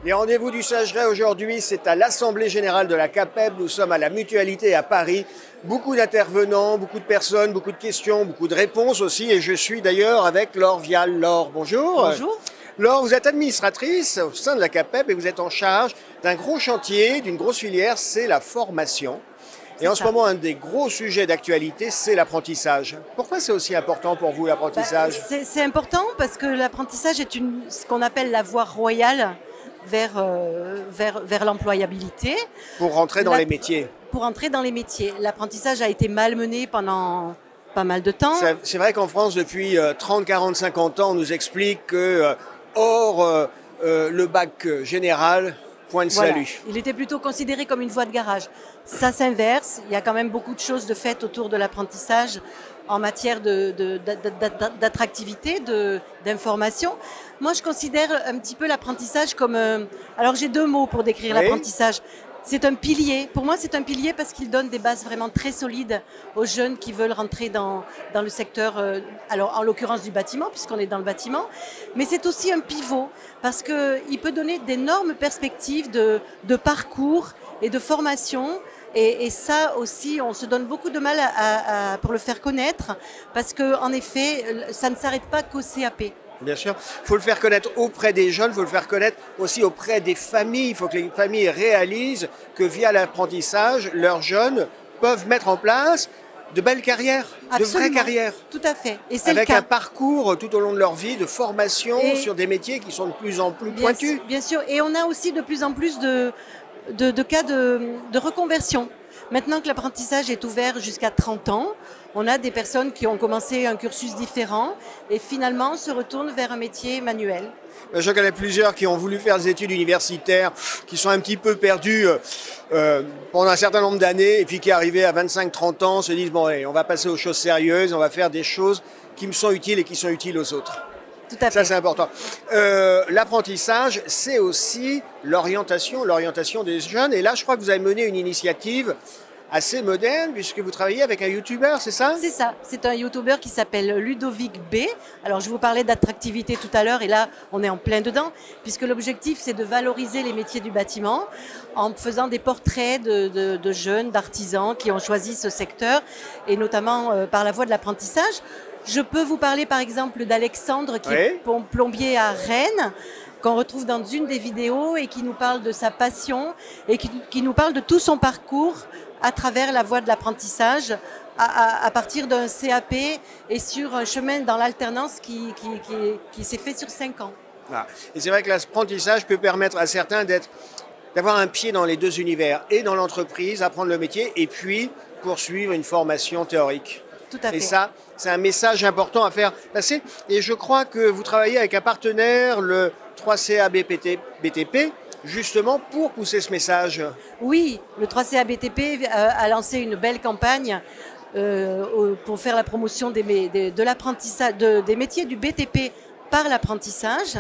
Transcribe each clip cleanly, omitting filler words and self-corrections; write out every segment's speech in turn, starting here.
Les rendez-vous du Sageret aujourd'hui, c'est à l'Assemblée Générale de la CAPEB. Nous sommes à la Mutualité à Paris. Beaucoup d'intervenants, beaucoup de personnes, beaucoup de questions, beaucoup de réponses aussi. Et je suis d'ailleurs avec Laure Vial. Laure, bonjour. Bonjour. Laure, vous êtes administratrice au sein de la CAPEB et vous êtes en charge d'un gros chantier, d'une grosse filière, c'est la formation. Et en ce moment, un des gros sujets d'actualité, c'est l'apprentissage. Pourquoi c'est aussi important pour vous, l'apprentissage? C'est important parce que l'apprentissage est ce qu'on appelle la voie royale vers l'employabilité. Pour rentrer dans les métiers. Pour entrer dans les métiers. L'apprentissage a été malmené pendant pas mal de temps. C'est vrai qu'en France, depuis 30, 40, 50 ans, on nous explique que hors le bac général, point de salut. Il était plutôt considéré comme une voie de garage. Ça s'inverse. Il y a quand même beaucoup de choses de fait autour de l'apprentissage en matière d'attractivité, d'information. Moi, je considère un petit peu l'apprentissage comme... alors, j'ai deux mots pour décrire l'apprentissage. C'est un pilier. Pour moi, c'est un pilier parce qu'il donne des bases vraiment très solides aux jeunes qui veulent rentrer dans le secteur, alors en l'occurrence du bâtiment, puisqu'on est dans le bâtiment. Mais c'est aussi un pivot parce qu'il peut donner d'énormes perspectives de parcours et de formation. Et ça aussi, on se donne beaucoup de mal pour le faire connaître parce qu'en effet, ça ne s'arrête pas qu'au CAP. Bien sûr, il faut le faire connaître auprès des jeunes, il faut le faire connaître aussi auprès des familles. Il faut que les familles réalisent que via l'apprentissage, leurs jeunes peuvent mettre en place de belles carrières, de vraies carrières. Tout à fait. Et c'est avec un parcours tout au long de leur vie de formation sur des métiers qui sont de plus en plus pointus. Bien sûr, et on a aussi de plus en plus de cas de reconversion. Maintenant que l'apprentissage est ouvert jusqu'à 30 ans, on a des personnes qui ont commencé un cursus différent et finalement se retournent vers un métier manuel. Je connais plusieurs qui ont voulu faire des études universitaires, qui sont un petit peu perdus pendant un certain nombre d'années et puis qui arrivés à 25-30 ans se disent bon, allez, on va passer aux choses sérieuses, on va faire des choses qui me sont utiles et qui sont utiles aux autres. Tout à fait. Ça, c'est important. L'apprentissage, c'est aussi l'orientation des jeunes. Et là, je crois que vous avez mené une initiative assez moderne, puisque vous travaillez avec un youtubeur, c'est ça? C'est ça. C'est un youtubeur qui s'appelle Ludovic B. Alors, je vous parlais d'attractivité tout à l'heure, et là, on est en plein dedans, puisque l'objectif, c'est de valoriser les métiers du bâtiment en faisant des portraits de jeunes, d'artisans qui ont choisi ce secteur, et notamment par la voie de l'apprentissage. Je peux vous parler par exemple d'Alexandre qui est plombier à Rennes, qu'on retrouve dans une des vidéos et qui nous parle de sa passion et qui nous parle de tout son parcours à travers la voie de l'apprentissage à partir d'un CAP et sur un chemin dans l'alternance qui s'est fait sur 5 ans. Ah. Et c'est vrai que l'apprentissage peut permettre à certains d'avoir un pied dans les deux univers, et dans l'entreprise, apprendre le métier et puis poursuivre une formation théorique. Tout à fait. Et ça, c'est un message important à faire passer. Et je crois que vous travaillez avec un partenaire, le 3CA BTP, justement pour pousser ce message. Oui, le 3CA BTP a lancé une belle campagne pour faire la promotion de l'apprentissage, des métiers du BTP par l'apprentissage.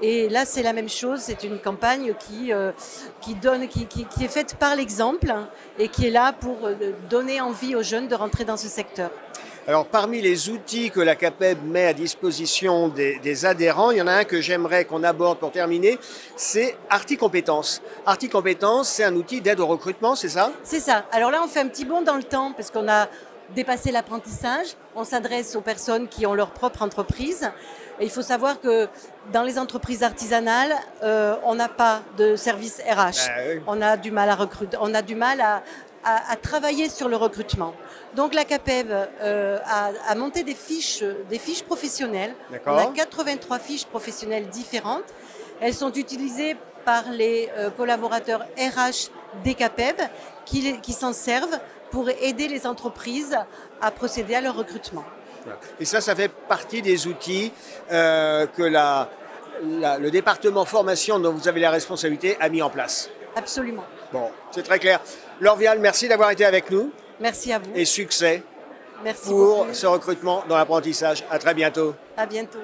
Et là, c'est la même chose. C'est une campagne qui est faite par l'exemple et qui est là pour donner envie aux jeunes de rentrer dans ce secteur. Alors, parmi les outils que la CAPEB met à disposition des adhérents, il y en a un que j'aimerais qu'on aborde pour terminer, c'est Arti Compétences. Arti Compétences, c'est un outil d'aide au recrutement, c'est ça? C'est ça. Alors là, on fait un petit bond dans le temps parce qu'on a dépassé l'apprentissage. On s'adresse aux personnes qui ont leur propre entreprise. Et il faut savoir que dans les entreprises artisanales, on n'a pas de service RH. On a du mal à recruter, on a du mal à travailler sur le recrutement. Donc la CAPEB a monté des fiches professionnelles. On a 83 fiches professionnelles différentes. Elles sont utilisées par les collaborateurs RH des CAPEB qui s'en servent pour aider les entreprises à procéder à leur recrutement. Et ça fait partie des outils que le département formation dont vous avez la responsabilité a mis en place. Absolument. Bon, c'est très clair. Laure Vial, merci d'avoir été avec nous. Merci à vous. Et succès pour beaucoup. Ce recrutement dans l'apprentissage. À très bientôt. À bientôt.